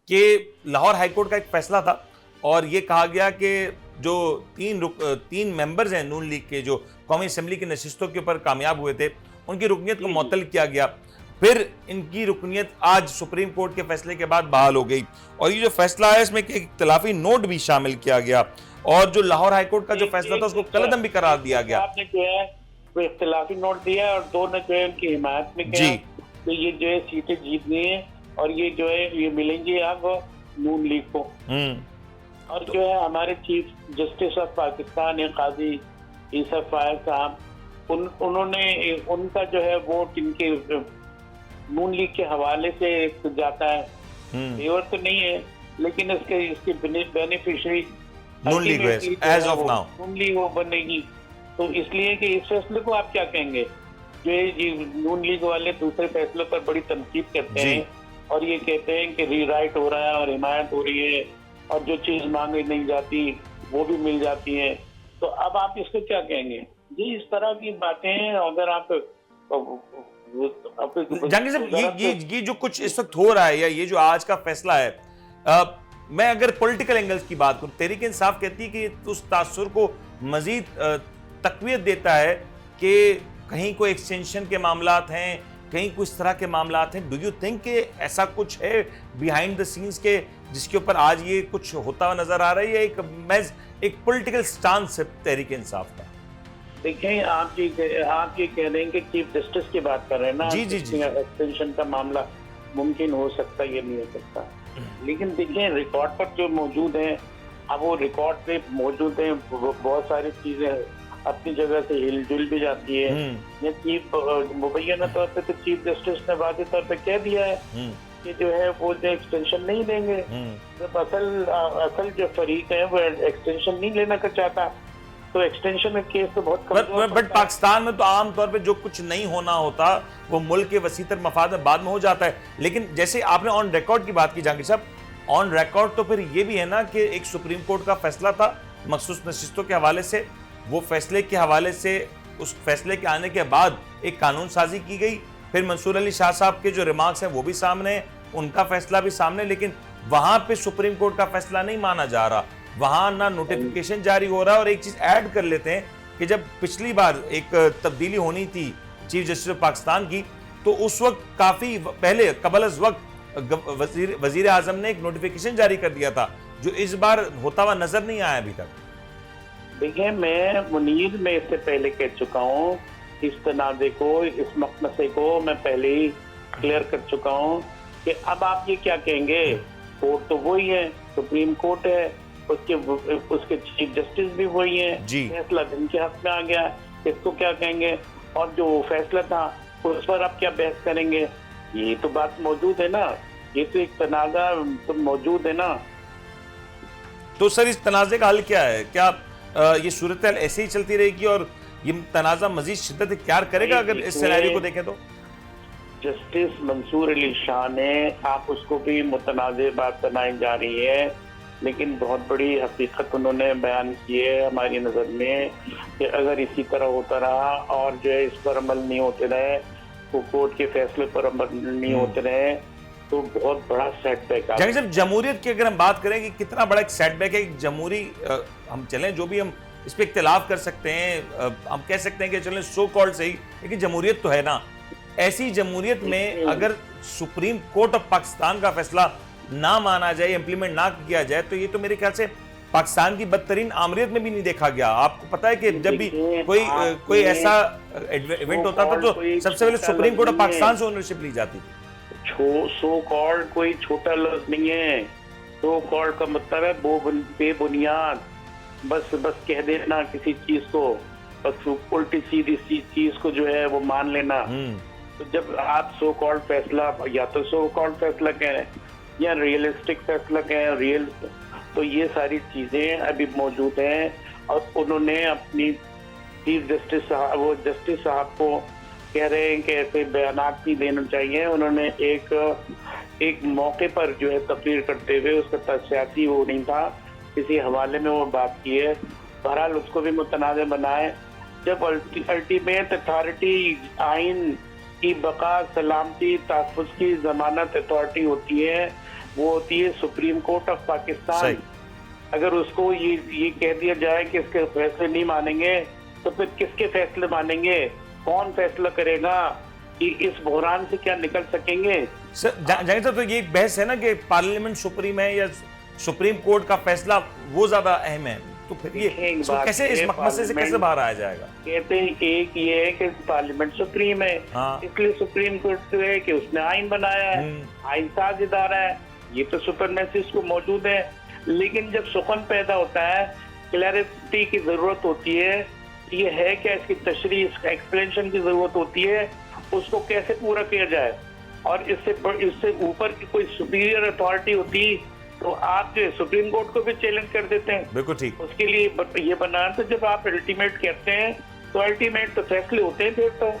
कि लाहौर हाईकोर्ट का एक फैसला था और ये कहा गया कि जो तीन मेंबर्स हैं नून लीग के जो कौमी असम्बली की नशिस्तों के ऊपर कामयाब हुए थे, उनकी रुकनीत को मुअत्तल किया गया। फिर इनकी रुकनीत आज सुप्रीम कोर्ट के फैसले के बाद बहाल हो गई और ये जो फैसला है इसमें एक इख्तिलाफी नोट भी शामिल किया गया और जो लाहौर हाईकोर्ट का जो फैसला था उसको कलअदम भी करार दिया गया। आपने जो है वो इख्तिलाफी नोट दिया और दो ने जो है उनकी हिमायत में किया तो ये जो है सीटें जीत गई हैं और ये जो है ये मिलेंगी अब नून लीग को। और जो है हमारे चीफ जस्टिस ऑफ पाकिस्तान है काजी यूसुफ फायद साहब, उन्होंने उनका जो है वोट इनके नून लीग के हवाले से जाता है, फेवर तो नहीं है लेकिन इसके beneficiary Noon league as of now Noon league वो बनेगी। तो इसलिए कि इस फैसले को आप क्या कहेंगे, जो ये नून लीग वाले दूसरे फैसलों पर बड़ी तनकीद करते हैं और ये कहते हैं कि रीराइट हो रहा है और हिमायत हो रही है और जो चीज मांगी नहीं जाती वो भी मिल जाती है, तो अब आप इसको क्या कहेंगे? ये इस तरह की बातें हैं। अगर आप जहांगीर साहब ये जो कुछ इस वक्त हो रहा है या ये जो आज का फैसला है, मैं अगर पॉलिटिकल एंगल्स की बात करूं, तहरीक इंसाफ कहती है कि उस तासुर को मजीद तकवीत देता है कि कहीं कोई एक्सटेंशन के मामलात हैं, कहीं कुछ तरह के मामलात हैं। डू यू थिंक कि ऐसा कुछ है बिहाइंड द सीन्स के जिसके ऊपर आज ये कुछ होता हुआ नजर आ रहा है या एक पॉलिटिकल स्टांस है तहरीक इंसाफ का? देखें, आप ये कह रहे हैं कि चीफ जस्टिस की बात कर रहे हैं ना, जी जी जी, एक्सटेंशन का मामला मुमकिन हो सकता है, ये नहीं हो सकता। लेकिन देखें रिकॉर्ड पर जो मौजूद है, अब वो रिकॉर्ड पे मौजूद है, बहुत सारी चीजें अपनी जगह से हिलजुल भी जाती है। ये चीफ मुबैना तौर पे तो चीफ जस्टिस ने वाज़ेह तौर पे कह दिया है कि जो है वो जो एक्सटेंशन नहीं देंगे। जब असल जो फरीक है वो एक्सटेंशन नहीं लेना कर चाहता तो एक्सटेंशन का केस तो बहुत कम। बट पाकिस्तान में तो आम तौर पे जो कुछ नहीं होना होता वो मुल्क के वसीतर मफाद में बाद में हो जाता है। लेकिन जैसे आपने ऑन रिकॉर्ड की बात की जहांगीर साहब, ऑन रिकॉर्ड तो फिर ये भी है ना कि एक सुप्रीम कोर्ट का फैसला था मखसूस नशिस्तों के हवाले से, वो फैसले के हवाले से उस फैसले के आने के बाद एक कानून साजी की गई, फिर मंसूर अली शाह साहब के जो रिमार्क्स हैं वो भी सामने, उनका फैसला भी सामने, लेकिन वहां पे सुप्रीम कोर्ट का फैसला नहीं माना जा रहा, वहां ना नोटिफिकेशन जारी हो रहा। और एक चीज ऐड कर लेते हैं कि जब पिछली बार एक तब्दीली होनी थी चीफ जस्टिस ऑफ पाकिस्तान की, तो उस वक्त काफी पहले कबल वक्त वजीर आजम ने एक नोटिफिकेशन जारी कर दिया था जो इस बार होता हुआ नजर नहीं आया अभी तक। देखिए, मैं मुनीर में इससे पहले कह चुका हूँ, इस तनाज़े को, इस मसले को मैं पहले ही क्लियर कर चुका हूँ कि अब आप ये क्या कहेंगे, कोर्ट तो वही है, सुप्रीम कोर्ट है, उसके चीफ जस्टिस भी वही है, फैसला इनके हक में आ गया, इसको क्या कहेंगे? और जो फैसला था उस पर आप क्या बहस करेंगे? ये तो बात मौजूद है ना, ये तो एक तनाज़ा तो मौजूद है ना। तो सर इस तनाज़े का हल क्या है? क्या ये सूरत ऐसे ही चलती रहेगी और ये तनाज़ा मजीद शिद्दत इख्तियार करेगा अगर इस सिनेरियो को देखें तो? जस्टिस मंसूर अली शाह ने, आप उसको भी मुतनाज़े बात बनाई जा रही है, लेकिन बहुत बड़ी हकीकत उन्होंने बयान की है हमारी नज़र में कि अगर इसी तरह होता रहा और जो है इस पर अमल नहीं होते रहे, तो कोर्ट के फैसले पर अमल नहीं होते रहे, तो बहुत बड़ा सेटबैक है। जब जमहूरियत की अगर हम बात करें कि कितना बड़ा एक सेटबैक है, जमहूरी हम चलें जो भी हम इस पर इख्तिलाफ कर सकते हैं, हम कह सकते हैं कि चलें सो कॉल्ड सही, लेकिन जमहूरियत तो है ना। ऐसी जमहूरियत में अगर सुप्रीम कोर्ट ऑफ पाकिस्तान का फैसला ना माना जाए, इम्प्लीमेंट ना किया जाए, तो ये तो मेरे ख्याल से पाकिस्तान की बदतरीन आमरीत में भी नहीं देखा गया। आपको पता है कि जब भी कोई ऐसा इवेंट होता था तो सबसे पहले सुप्रीम कोर्ट ऑफ पाकिस्तान से ओनरशिप ली जाती थी। सो कॉल्ड कोई छोटा लफ्ज नहीं है, सो कॉल्ड का मतलब है बेबुनियाद, बस कह देना किसी चीज को, बस उल्टी सीधी चीज को जो है वो मान लेना। तो जब आप सो कॉल्ड फैसला, या तो सो कॉल्ड फैसला कह रहे हैं या रियलिस्टिक फैसला कह रहे हैं, रियल, तो ये सारी चीजें अभी मौजूद हैं। और उन्होंने अपनी चीफ जस्टिस साहब, वो जस्टिस साहब को कह रहे हैं कि ऐसे बयानात भी देना चाहिए। उन्होंने एक मौके पर जो है तकरीर करते हुए, उसका सियासी वो नहीं था, किसी हवाले में वो बात की है, बहरहाल उसको भी मुतनाज़ बनाए। जब अल्टीमेट अथॉरिटी आइन की बका, सलामती, तहफ़्फ़ुज़ की ज़मानत अथॉरिटी होती है, वो होती है सुप्रीम कोर्ट ऑफ पाकिस्तान। सही। अगर उसको ये कह दिया जाए कि इसके फैसले नहीं मानेंगे, तो फिर किसके फैसले मानेंगे? कौन फैसला करेगा कि इस बहरान से क्या निकल सकेंगे? सर जहांगीर साहब, तो ये एक बहस है ना कि पार्लियामेंट सुप्रीम है या सुप्रीम कोर्ट का फैसला वो ज्यादा अहम है, तो फिर ये एक इसको बात कैसे, है, इस मकमसे से कैसे पार्लियामेंट- बाहर आया जाएगा? कहते हैं एक ये है कि पार्लियामेंट सुप्रीम है, हाँ। इसलिए सुप्रीम कोर्ट है कि उसने आइन बनाया है, आइन साज इदारा है, ये तो सुपरमेसिस को मौजूद है। लेकिन जब सुखन पैदा होता है, क्लैरिटी की जरूरत होती है, ये है क्या, इसकी तशरीह एक्सप्लेनेशन की जरूरत होती है, उसको कैसे पूरा किया जाए। और इससे ऊपर की कोई सुपीरियर अथॉरिटी होती तो आप जो सुप्रीम कोर्ट को भी चैलेंज कर देते हैं। बिल्कुल ठीक। उसके लिए ये बनाना, तो जब आप अल्टीमेट कहते हैं तो अल्टीमेट तो फैसले होते हैं, फिर तो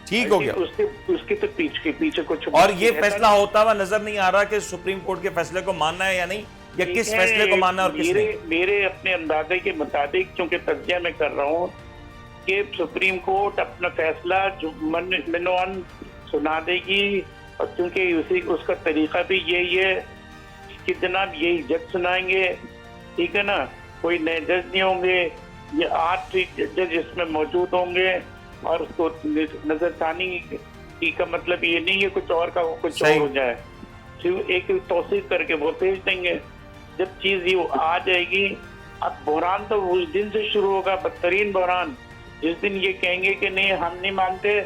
ठीक हो गया। उसके तो पीछे कुछ और ये फैसला होता हुआ नजर नहीं आ रहा कि सुप्रीम कोर्ट के फैसले को मानना है या नहीं, या किस फैसले को मानना है और किस नहीं। मेरे अपने अंदाजे के मुताबिक, क्योंकि तज्जिया में कर रहा हूँ, कि सुप्रीम कोर्ट अपना फैसला जो मनोअन सुना देगी, और क्योंकि उसका तरीका भी यही है कि जनाब यही जज सुनाएंगे, ठीक है ना, कोई नए जज नहीं होंगे, ये 8 जज इसमें मौजूद होंगे, और उसको नजरसानी की का मतलब ये नहीं है कुछ और का कुछ और हो जाए, सिर्फ एक तौसीक करके वो भेज देंगे। जब चीज ये आ जाएगी, अब बहरान तो उस दिन से शुरू होगा, बदतरीन बहरान, जिस दिन ये कहेंगे कि नहीं हम नहीं मानते।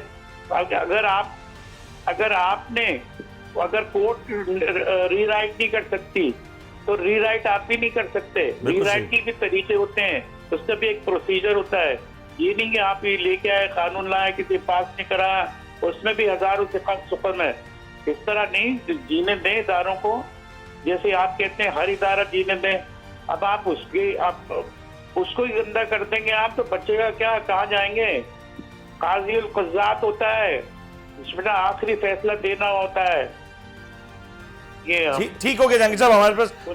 अगर कोर्ट रीराइट नहीं कर सकती, तो रीराइट आप भी नहीं कर सकते। रीराइट के भी तरीके होते हैं, उसका भी एक प्रोसीजर होता है। ये नहीं कि आप ये लेके आए, कानून लाए, किसी पास नहीं करा, उसमें भी हजारों सुकम है। इस तरह नहीं, जीने दें इदारों को, जैसे आप कहते हैं हर इदारा जीने दें। अब आप उसको ही गंदा कर देंगे आप, तो बचेगा क्या, कहाँ जाएंगे? काजी उल क़ज़्ज़ात होता है, इसमें आखिरी फैसला देना होता है। ये ठीक हो गया जहांगीर साहब, हमारे पास